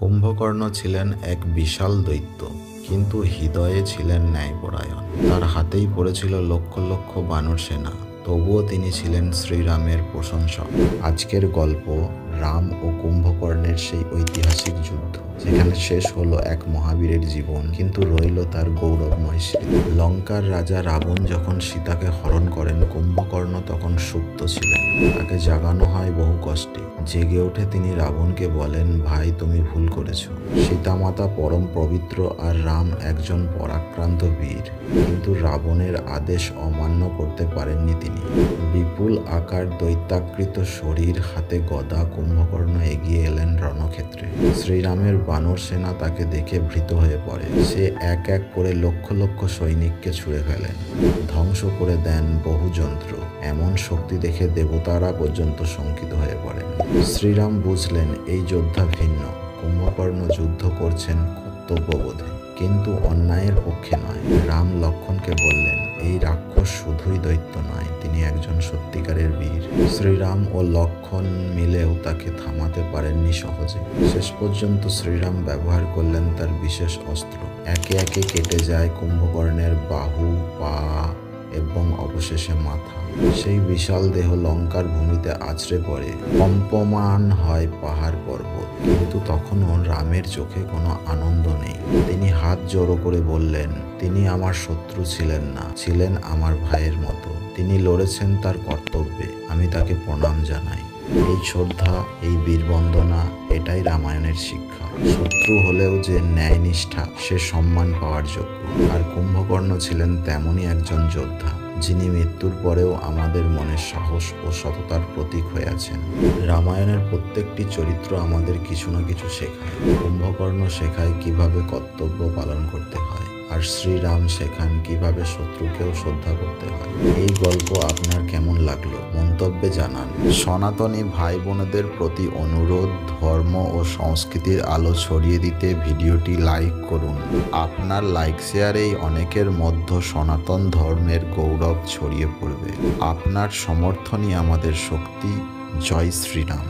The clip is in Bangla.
কুম্ভকর্ণ ছিলেন এক বিশাল দৈত্য, কিন্তু হৃদয়ে ছিলেন ন্যায়পরায়ণ। তার হাতেই পড়েছিল লক্ষ লক্ষ বানর সেনা, তবুও তিনি ছিলেন শ্রীরামের প্রশংসক। আজকের গল্প রাম ও কুম্ভকর্ণের সেই ঐতিহাসিক যুদ্ধ, যেখানে শেষ হলো এক মহাবীরের জীবন, কিন্তু রইল তার গৌরবময় স্মৃতি। লঙ্কার রাজা রাবণ যখন সীতাকে হরণ করেন, কুম্ভকর্ণ তখন সুপ্ত ছিলেন। তাকে জাগানো হয় বহু কষ্টে। জেগে ওঠে তিনি রাবণকে বলেন, ভাই তুমি ভুল করেছ। সীতামাতা পরম পবিত্র আর রাম একজন পরাক্রান্ত বীর, কিন্তু রাবণের আদেশ অমান্য করতে পারেননি তিনি। বিপুল আকার দৈত্যাকৃত শরীর, হাতে গদা, কুম্ভকর্ণ এগিয়ে এলেন রণক্ষেত্রে। শ্রীরামের বানর সেনা তাকে দেখে ভীত হয়ে পড়ে। সে এক এক করে লক্ষ লক্ষ সৈনিককে ছুঁড়ে ফেলেন, ধ্বংস করে দেন বহু যন্ত্র। এমন শক্তি দেখে দেবতারা পর্যন্ত শঙ্কিত হয়ে পড়েন। শ্রীরাম বুঝলেন এই যোদ্ধা ভিন্ন। কুম্ভকর্ণ যুদ্ধ করছেন কর্তব্যবোধে, কিন্তু অন্যায়ের পক্ষে নয়। রাম লক্ষ্মণকে বললেন, এই রাক্ষস শুধুই দৈত্য নয়, তিনি একজন সত্যিকারের বীর। শ্রীরাম ও লক্ষ্মণ মিলেও তাকে থামাতে পারেননি সহজে। শেষ পর্যন্ত শ্রীরাম ব্যবহার করলেন তার বিশেষ অস্ত্র। একে একে কেটে যায় কুম্ভকর্ণের বাহু, পা এবং অবশেষে মাথা। সেই বিশাল দেহ লঙ্কার ভূমিতে আছড়ে পড়ে। কম্পমান হয় পাহাড় পর্বত, কিন্তু তখনও রামের চোখে কোনো আনন্দ নেই। তিনি হাত জড়ো করে বললেন, তিনি আমার শত্রু ছিলেন না, ছিলেন আমার ভাইয়ের মতো। তিনি লড়েছেন তার কর্তব্যে, আমি তাকে প্রণাম জানাই। এই শ্রদ্ধা, এই বীরবন্দনা, এটাই রামায়ণের শিক্ষা। শত্রু হলেও যে ন্যায়নিষ্ঠা, সে সম্মান পাওয়ার যোগ্য। আর কুম্ভকর্ণ ছিলেন তেমনই একজন যোদ্ধা, যিনি মৃত্যুর পরেও আমাদের মনে সাহস ও সততার প্রতীক হয়ে আছেন। রামায়ণের প্রত্যেকটি চরিত্র আমাদের কিছু না কিছু শেখায়। কুম্ভকর্ণ শেখায় কিভাবে কর্তব্য পালন করতে হয়, আর শ্রীরাম শেখান কিভাবে শত্রুকেও শ্রদ্ধা করতে হয়। এই গল্প আপনার কেমন লাগলো মন্তব্যে জানান। সনাতনী ভাই বোনেদের প্রতি অনুরোধ, ধর্ম ও সংস্কৃতির আলো ছড়িয়ে দিতে ভিডিওটি লাইক করুন। আপনার লাইক শেয়ারেই অনেকের মধ্যে সনাতন ধর্মের গৌরব ছড়িয়ে পড়বে। আপনার সমর্থনই আমাদের শক্তি। জয় শ্রীরাম।